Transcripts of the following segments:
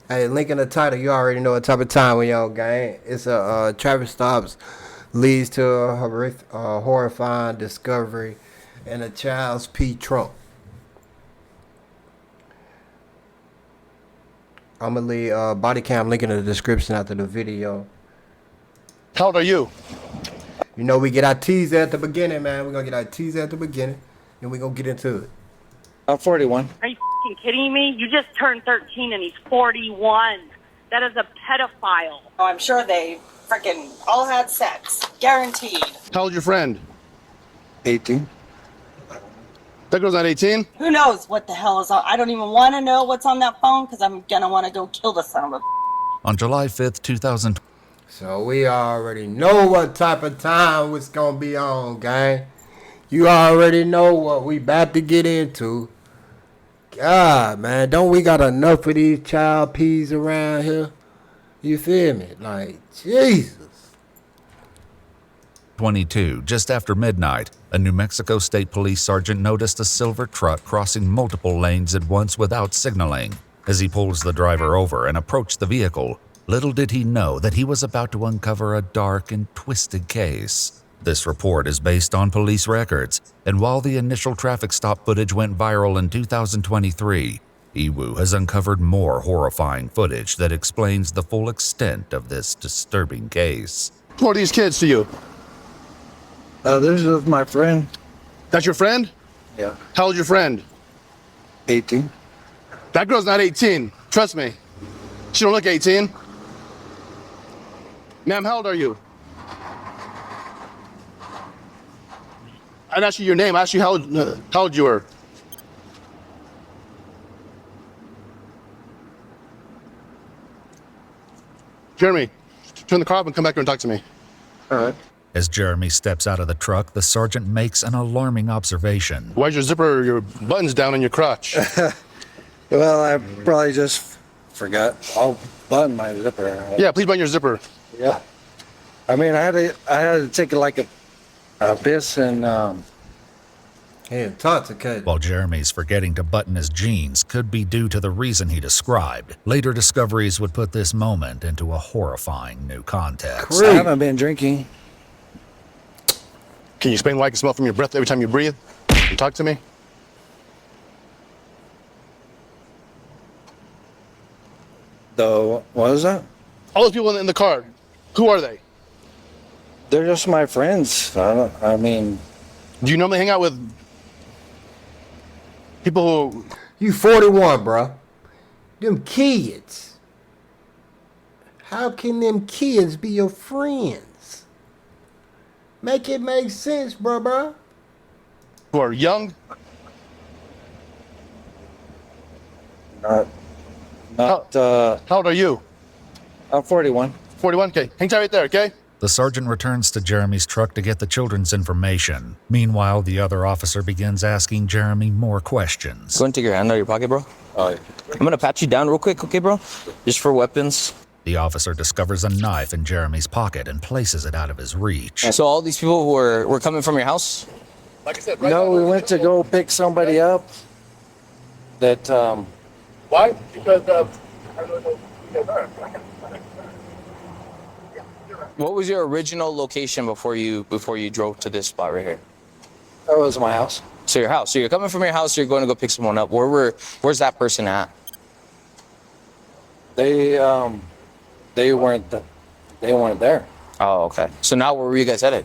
Hey, link in the title. You already know what type of time we on, gang. It's a traffic stops leads to a horrifying discovery in a child's P trunk. I'm gonna leave body cam link in the description after the video. How old are you? You know we get our teaser at the beginning, man. We're gonna get our teaser at the beginning, and we're gonna get into it. I'm 41. Are you f***ing kidding me? You just turned 13 and he's 41. That is a pedophile. Oh, I'm sure they freaking all had sex. Guaranteed. How old's your friend? 18. That girl's not 18? Who knows what the hell is on? I don't even want to know what's on that phone because I'm going to want to go kill the son of a... On July 5th, 2000. So we already know what type of time it's gonna be on, gang. You already know what we about to get into. God, man, don't we got enough of these child peas around here? You feel me? Like, Jesus. 22, just after midnight, a New Mexico State Police sergeant noticed a silver truck crossing multiple lanes at once without signaling. As he pulls the driver over and approached the vehicle, little did he know that he was about to uncover a dark and twisted case. This report is based on police records, and while the initial traffic stop footage went viral in 2023, EWU has uncovered more horrifying footage that explains the full extent of this disturbing case. Who are these kids to you? This is my friend. That's your friend? Yeah. How old's your friend? 18. That girl's not 18. Trust me. She don't look 18. Ma'am, how old are you? I didn't ask you your name. I asked you how old you were. Jeremy, turn the car off and come back here and talk to me. All right. As Jeremy steps out of the truck, the sergeant makes an alarming observation. Why's your zipper, your buttons down in your crotch? Well, I probably just forgot. I'll button my zipper. Yeah, please button your zipper. Yeah. I mean, I had to take like a piss and Hey, intoxicated. While Jeremy's forgetting to button his jeans could be due to the reason he described, later discoveries would put this moment into a horrifying new context. I haven't been drinking. Can you explain why I can smell from your breath every time you breathe? You talk to me? What is that? All those people in the car, who are they? They're just my friends. I mean, Do you normally hang out with people who... You 41, bro. Them kids. How can them kids be your friends? Make it make sense, bro. who are young? not. How old are you? I'm 41. 41? Okay, hang tight right there, okay? The sergeant returns to Jeremy's truck to get the children's information. Meanwhile, the other officer begins asking Jeremy more questions. Go and take your hand out of your pocket, bro. Oh, yeah. I'm gonna pat you down real quick, okay, bro? Just for weapons. The officer discovers a knife in Jeremy's pocket and places it out of his reach. So all these people were coming from your house? Like I said, right No, now, we went to go pick somebody up. That Why? Because I don't know who you guys are. What was your original location before you drove to this spot right here? that was my house. So your house. So you're coming from your house, you're going to go pick someone up. Where's that person at? They weren't there. Oh, okay. So now where were you guys headed?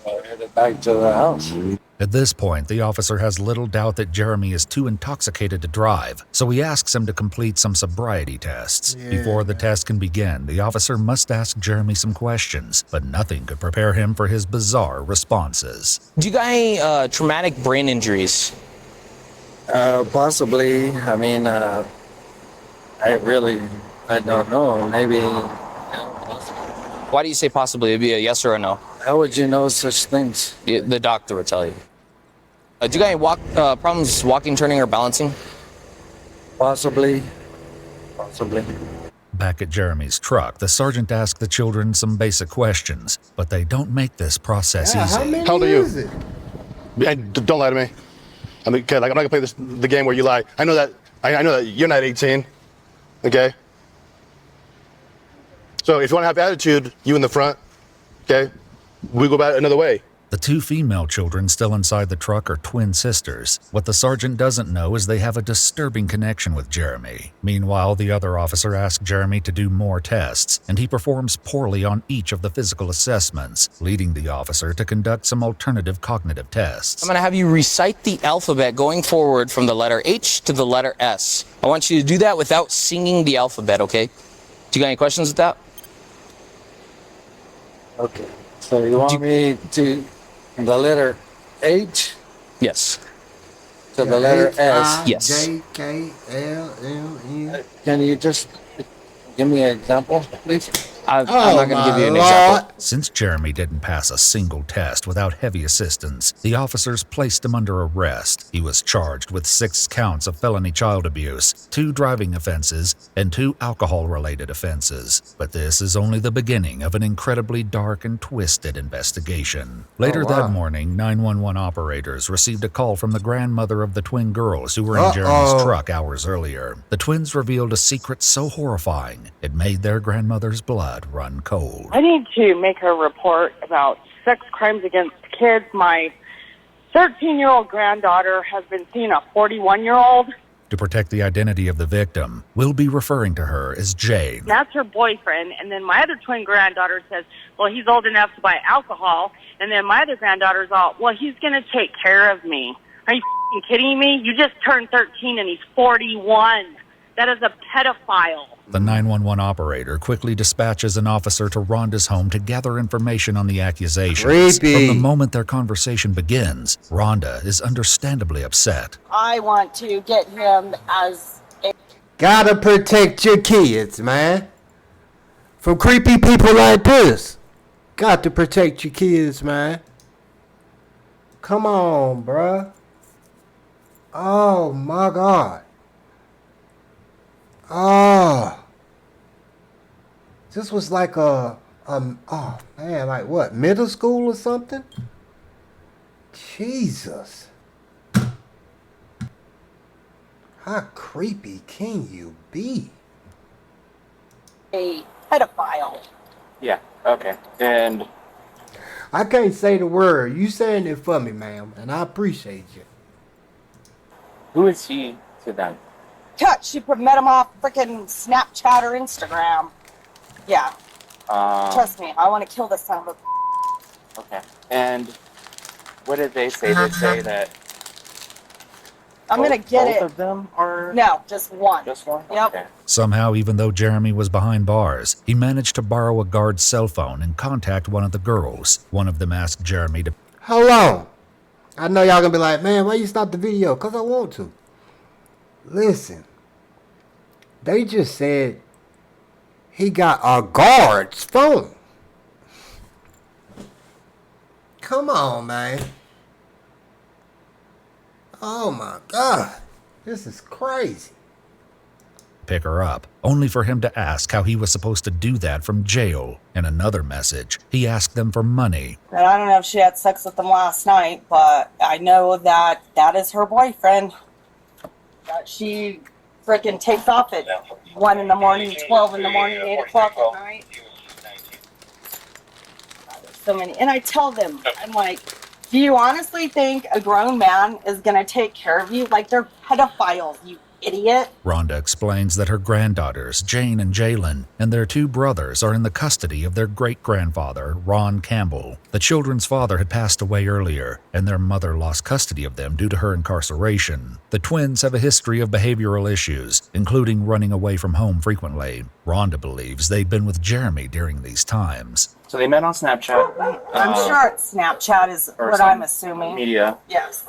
I headed back to the house. At this point, the officer has little doubt that Jeremy is too intoxicated to drive, so he asks him to complete some sobriety tests. Before the test can begin, the officer must ask Jeremy some questions, but nothing could prepare him for his bizarre responses. Do you got any traumatic brain injuries? Possibly. I mean, I don't know. Maybe. Why do you say possibly? It'd be a yes or a no. How would you know such things? The doctor would tell you. Do you got any problems walking, turning, or balancing? Possibly. Back at Jeremy's truck, the sergeant asks the children some basic questions, but they don't make this process Yeah, easy. how many How old are you? is it? Don't lie to me. I mean, okay, like I'm not gonna play the game where you lie. I know that you're not 18. Okay, So if you want to have attitude, you in the front, okay? We go about it another way. The two female children still inside the truck are twin sisters. What the sergeant doesn't know is they have a disturbing connection with Jeremy. Meanwhile, the other officer asks Jeremy to do more tests, and he performs poorly on each of the physical assessments, leading the officer to conduct some alternative cognitive tests. I'm going to have you recite the alphabet going forward from the letter H to the letter S. I want you to do that without singing the alphabet, okay? Do you got any questions with that? Okay. So you want me to the letter H Yes. to the letter S? Yes. J-K-L-M-N. Can you just give me an example, please? I'm not going to give you an my example. Since Jeremy didn't pass a single test without heavy assistance, the officers placed him under arrest. He was charged with 6 counts of felony child abuse, 2 driving offenses, and 2 alcohol-related offenses. But this is only the beginning of an incredibly dark and twisted investigation. Later that morning, 911 operators received a call from the grandmother of the twin girls who were in Jeremy's truck hours earlier. The twins revealed a secret so horrifying, it made their grandmother's blood run cold. I need to make a report about sex crimes against kids. My 13-year-old granddaughter has been seeing a 41-year-old. To protect the identity of the victim, we'll be referring to her as Jane. That's her boyfriend. And then my other twin granddaughter says, well, he's old enough to buy alcohol. And then my other granddaughter's all, well, he's going to take care of me. Are you f***ing kidding me? You just turned 13 and he's 41. That is a pedophile. The 911 operator quickly dispatches an officer to Rhonda's home to gather information on the accusations. Creepy. From the moment their conversation begins, Rhonda is understandably upset. I want to get him as a Gotta protect your kids, man. From creepy people like this. Got to protect your kids, man. Come on, bruh. Oh, my God. Oh. This was like oh, man, like what, middle school or something? Jesus. How creepy can you be? pedophile. Yeah, okay. And I can't say the word. You saying it for me, ma'am, and I appreciate you. who is he to them? Cut. She met him off freaking Snapchat or Instagram. Yeah. Trust me, I want to kill this son of a. Okay. And what did they say? They say that I'm gonna get both it. of them are No, just one. just one? Yep. Okay. Somehow, even though Jeremy was behind bars, he managed to borrow a guard's cell phone and contact one of the girls. One of them asked Jeremy to Hold on. I know y'all gonna be like, man, why you stop the video? Because I want to. Listen. They just said he got a guard's phone. Come on, man. Oh my God. This is crazy. pick her up, only for him to ask how he was supposed to do that from jail. In another message, he asked them for money. And I don't know if she had sex with him last night, but I know that that is her boyfriend. That she freaking takes off at 1 in the morning, 12 in the morning, 8 o'clock at night. So many. And I tell them, I'm like, do you honestly think a grown man is going to take care of you? Like, they're pedophiles, you idiot. Rhonda explains that her granddaughters, Jane and Jalen, and their two brothers are in the custody of their great-grandfather, Ron Campbell. The children's father had passed away earlier, and their mother lost custody of them due to her incarceration. The twins have a history of behavioral issues, including running away from home frequently. Rhonda believes they'd been with Jeremy during these times. So they met on Snapchat. I'm sure it's Snapchat is or what some I'm assuming. Media. Yes.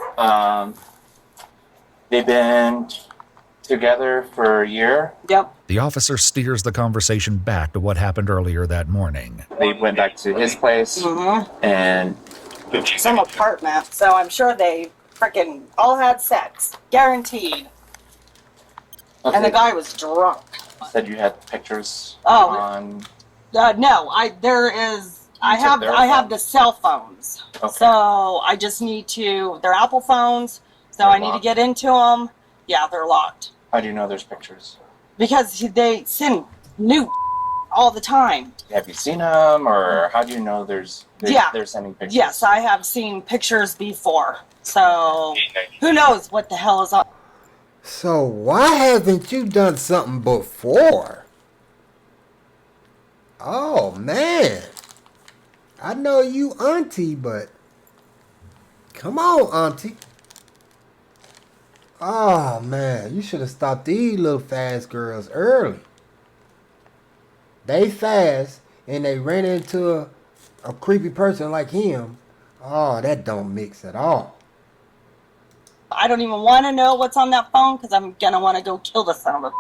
They've been together for a year. Yep. The officer steers the conversation back to what happened earlier that morning. They went back to his place and Some apartment. So I'm sure they freaking all had sex. Guaranteed. And the guy was drunk. said you had pictures Oh. on. No, I have their the phones? cell phones. Okay. So I just need to. They're Apple phones. So I need to locked? get into them. Yeah, they're locked How do you know there's pictures? because they send new all the time. Have you seen them, or how do you know they're sending pictures? Yes, I have seen pictures before. So who knows what the hell is on. So why haven't you done something before? Oh man, I know you auntie, but come on auntie. Oh man, you should have stopped these little fast girls early. They fast and they ran into a creepy person like him. Oh, that don't mix at all. I don't even want to know what's on that phone because I'm going to want to go kill the son of a.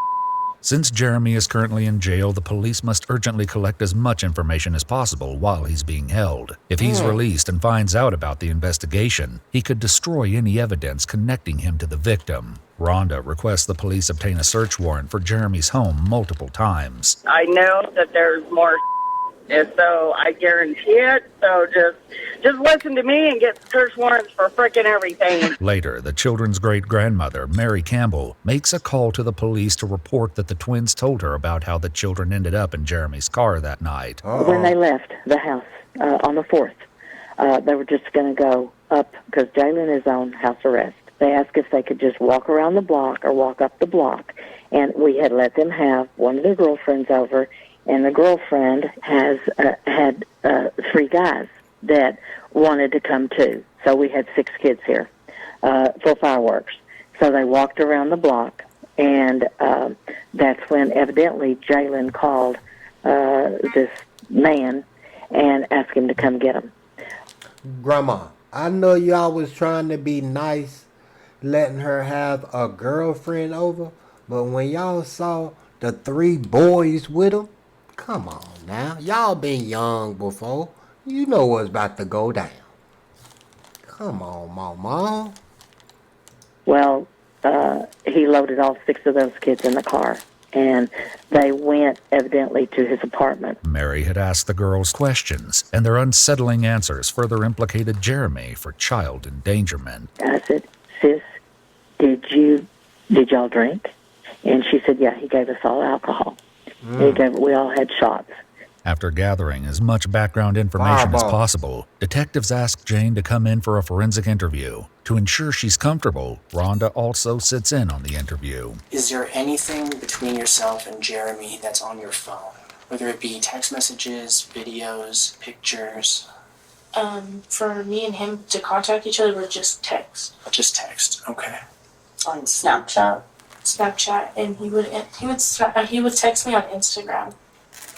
Since Jeremy is currently in jail, the police must urgently collect as much information as possible while he's being held. If he's released and finds out about the investigation, he could destroy any evidence connecting him to the victim. Rhonda requests the police obtain a search warrant for Jeremy's home multiple times. I know that there's more, and so I guarantee it. So just listen to me and get search warrants for frickin' everything. Later, the children's great-grandmother, Mary Campbell, makes a call to the police to report that the twins told her about how the children ended up in Jeremy's car that night. When they left the house on the 4th, they were just going to go up because Jalen is on house arrest. They asked if they could just walk around the block or walk up the block, and we had let them have one of their girlfriends over, and the girlfriend has had 3 guys that wanted to come too. So we had 6 kids here for fireworks. So they walked around the block, and that's when evidently Jalen called this man and asked him to come get him. Grandma, I know y'all was trying to be nice, letting her have a girlfriend over, but when y'all saw the 3 boys with him, come on now. Y'all been young before. You know what's about to go down. Come on, Mama. Well, he loaded all 6 of those kids in the car, and they went evidently to his apartment. Mary had asked the girls questions, and their unsettling answers further implicated Jeremy for child endangerment. I said, "Sis, did y'all drink?" And she said, "Yeah, he gave us all alcohol. We all had shots." After gathering as much background information as possible, detectives ask Jane to come in for a forensic interview. To ensure she's comfortable, Rhonda also sits in on the interview. Is there anything between yourself and Jeremy that's on your phone? Whether it be text messages, videos, pictures? For me and him to contact each other, we're just text. Just text, okay. On Snapchat. And he would text me on Instagram.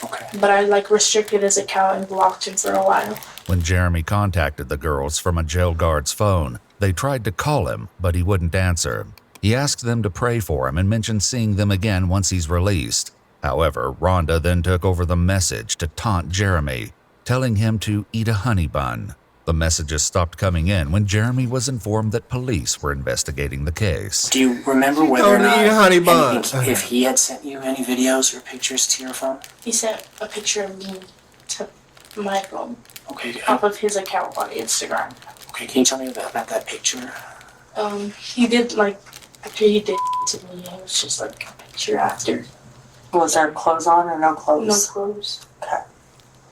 Okay. But I restricted his account and blocked him for a while. When Jeremy contacted the girls from a jail guard's phone, they tried to call him, but he wouldn't answer. He asked them to pray for him and mentioned seeing them again once he's released. However, Rhonda then took over the message to taunt Jeremy, telling him to eat a honey bun. The messages stopped coming in when Jeremy was informed that police were investigating the case. Do you remember whether or not if he had sent you any videos or pictures to your phone? He sent a picture of me to my phone. Okay. Off of his account on Instagram. Okay, can you tell me about that picture? He did after he did to me, it was just a picture after. Was there clothes on or no clothes? No clothes. Okay.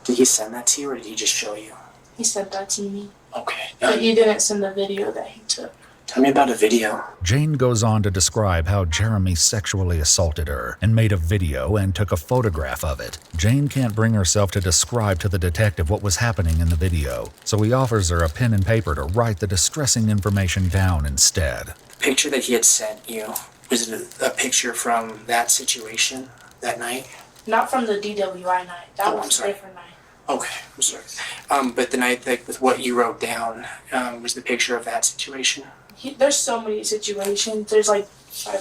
Did he send that to you or did he just show you? He sent that to me. Okay. But he didn't send the video that he took. Tell me about a video. Jane goes on to describe how Jeremy sexually assaulted her and made a video and took a photograph of it. Jane can't bring herself to describe to the detective what was happening in the video, so he offers her a pen and paper to write the distressing information down instead. The picture that he had sent you, was it a picture from that situation that night? Not from the DWI night. That was a different night. Okay, I'm sorry. But the night that with what you wrote down, was the picture of that situation? There's so many situations. There's 5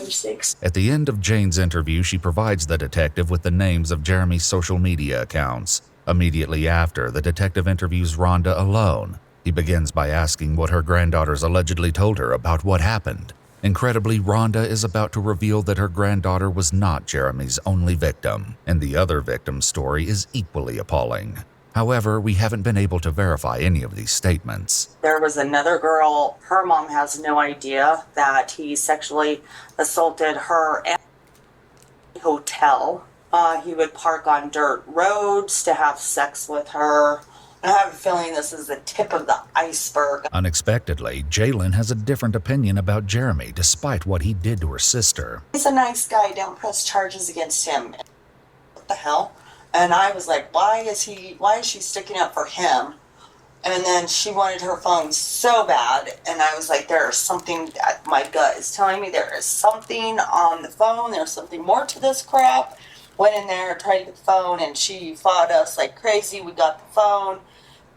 or 6. At the end of Jane's interview, she provides the detective with the names of Jeremy's social media accounts. Immediately after, the detective interviews Rhonda alone. He begins by asking what her granddaughters allegedly told her about what happened. Incredibly, Rhonda is about to reveal that her granddaughter was not Jeremy's only victim, and the other victim's story is equally appalling. However, we haven't been able to verify any of these statements. There was another girl, her mom has no idea that he sexually assaulted her at a hotel. He would park on dirt roads to have sex with her. I have a feeling this is the tip of the iceberg. Unexpectedly, Jalen has a different opinion about Jeremy despite what he did to her sister. He's a nice guy. Don't press charges against him. What the hell? And I was like, why is she sticking up for him? And then she wanted her phone so bad. And I was like, there's something that my gut is telling me there is something on the phone. There's something more to this crap. Went in there, tried to get the phone, and she fought us like crazy. We got the phone.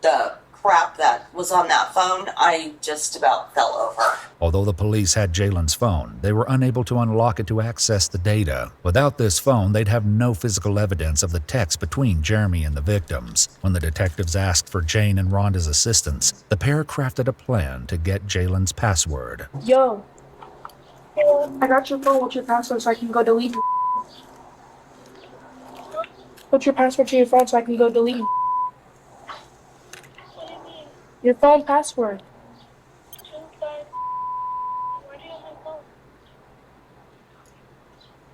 The crap that was on that phone, I just about fell over. Although the police had Jalen's phone, they were unable to unlock it to access the data. Without this phone, they'd have no physical evidence of the text between Jeremy and the victims. When the detectives asked for Jane and Rhonda's assistance, the pair crafted a plan to get Jalen's password. Yo, I got your phone. What's your password so I can go delete it? What's your password to your phone so I can go delete it? Your phone password. Why do you have my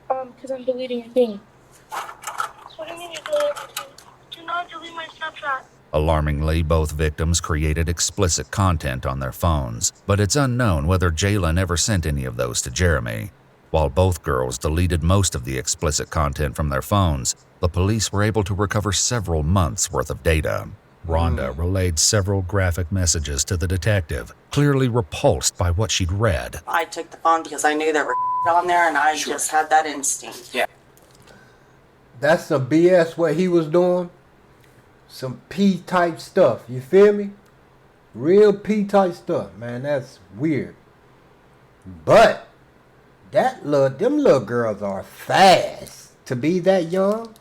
phone? Because I'm deleting your thing. What do you mean you delete everything? Do not delete my Snapchat. Alarmingly, both victims created explicit content on their phones, but it's unknown whether Jalen ever sent any of those to Jeremy. While both girls deleted most of the explicit content from their phones, the police were able to recover several months' worth of data. Rhonda relayed several graphic messages to the detective, clearly repulsed by what she'd read. I took the phone because I knew there were on there, and I just had that instinct. Yeah. That's some BS what he was doing. Some P-type stuff. You feel me? Real P-type stuff, man. That's weird. But them little girls are fast to be that young.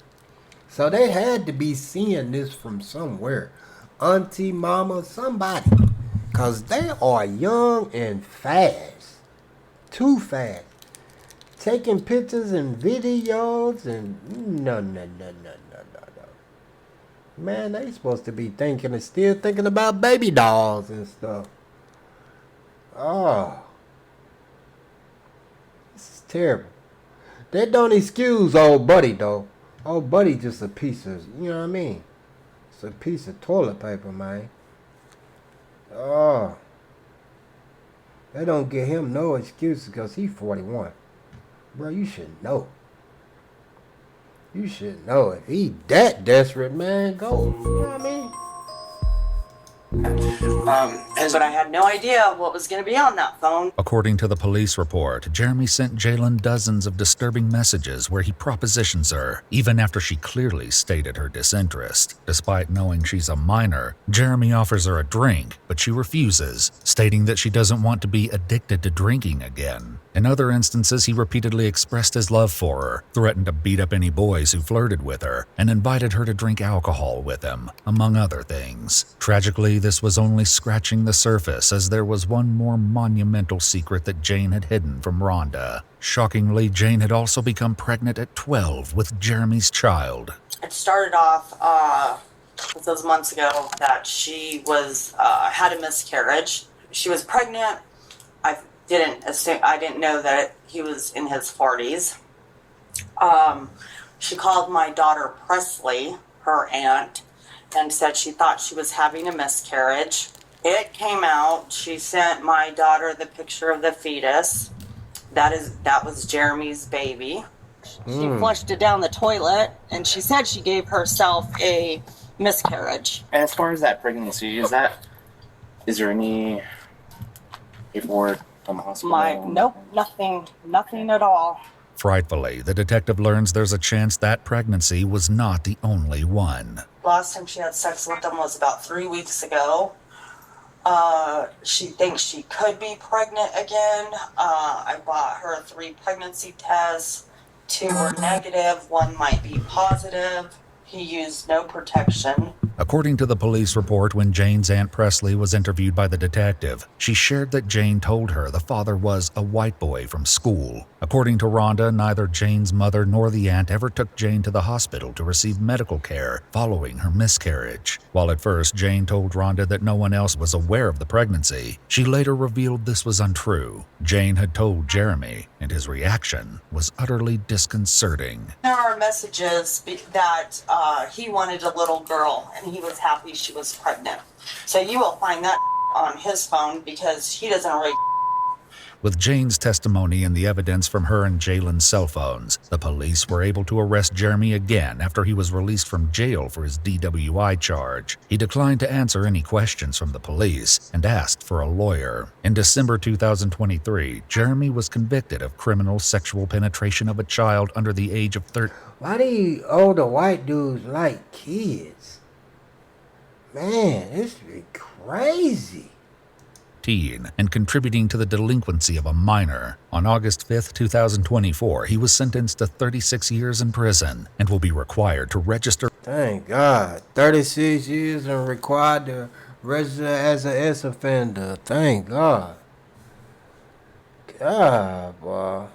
So they had to be seeing this from somewhere. Auntie, mama, somebody. Because they are young and fast. Too fast. Taking pictures and videos and no. Man, they supposed to be thinking and still thinking about baby dolls and stuff. Oh. This is terrible. That don't excuse old buddy, though. Old buddy just a piece of, you know what I mean? It's a piece of toilet paper, man. Oh. They don't give him no excuses because he's 41. Bro, you should know. You should know. If he that desperate, man, go. You know what I mean? But I had no idea what was going to be on that phone. According to the police report, Jeremy sent Jalen dozens of disturbing messages where he propositions her, even after she clearly stated her disinterest. Despite knowing she's a minor, Jeremy offers her a drink, but she refuses, stating that she doesn't want to be addicted to drinking again. In other instances, he repeatedly expressed his love for her, threatened to beat up any boys who flirted with her, and invited her to drink alcohol with him, among other things. Tragically, this was only scratching the surface, as there was one more monumental secret that Jane had hidden from Rhonda. Shockingly, Jane had also become pregnant at 12 with Jeremy's child. It started off those months ago that she was had a miscarriage. She was pregnant. I didn't know that he was in his 40s. She called my daughter Presley, her aunt, and said she thought she was having a miscarriage. It came out. She sent my daughter the picture of the fetus. That was Jeremy's baby. She flushed it down the toilet, and she said she gave herself a miscarriage. And as far as that pregnancy, is there any paperwork from the hospital? Nope, nothing at all. Frightfully, the detective learns there's a chance that pregnancy was not the only one. Last time she had sex with him was about 3 weeks ago. She thinks she could be pregnant again. I bought her 3 pregnancy tests. 2 were negative, 1 might be positive. He used no protection. According to the police report, when Jane's Aunt Presley was interviewed by the detective, she shared that Jane told her the father was a white boy from school. According to Rhonda, neither Jane's mother nor the aunt ever took Jane to the hospital to receive medical care following her miscarriage. While at first Jane told Rhonda that no one else was aware of the pregnancy, she later revealed this was untrue. Jane had told Jeremy, and his reaction was utterly disconcerting. There are messages that he wanted a little girl and he was happy she was pregnant. So you will find that on his phone because he doesn't really. With Jane's testimony and the evidence from her and Jalen's cell phones, the police were able to arrest Jeremy again after he was released from jail for his DWI charge. He declined to answer any questions from the police and asked for a lawyer. In December 2023, Jeremy was convicted of criminal sexual penetration of a child under the age of 13. Why do you older white dudes like kids? Man, this be crazy. And contributing to the delinquency of a minor. On August 5, 2024, he was sentenced to 36 years in prison and will be required to register. Thank God. 36 years and required to register as an ex-offender. Thank God. God, boy.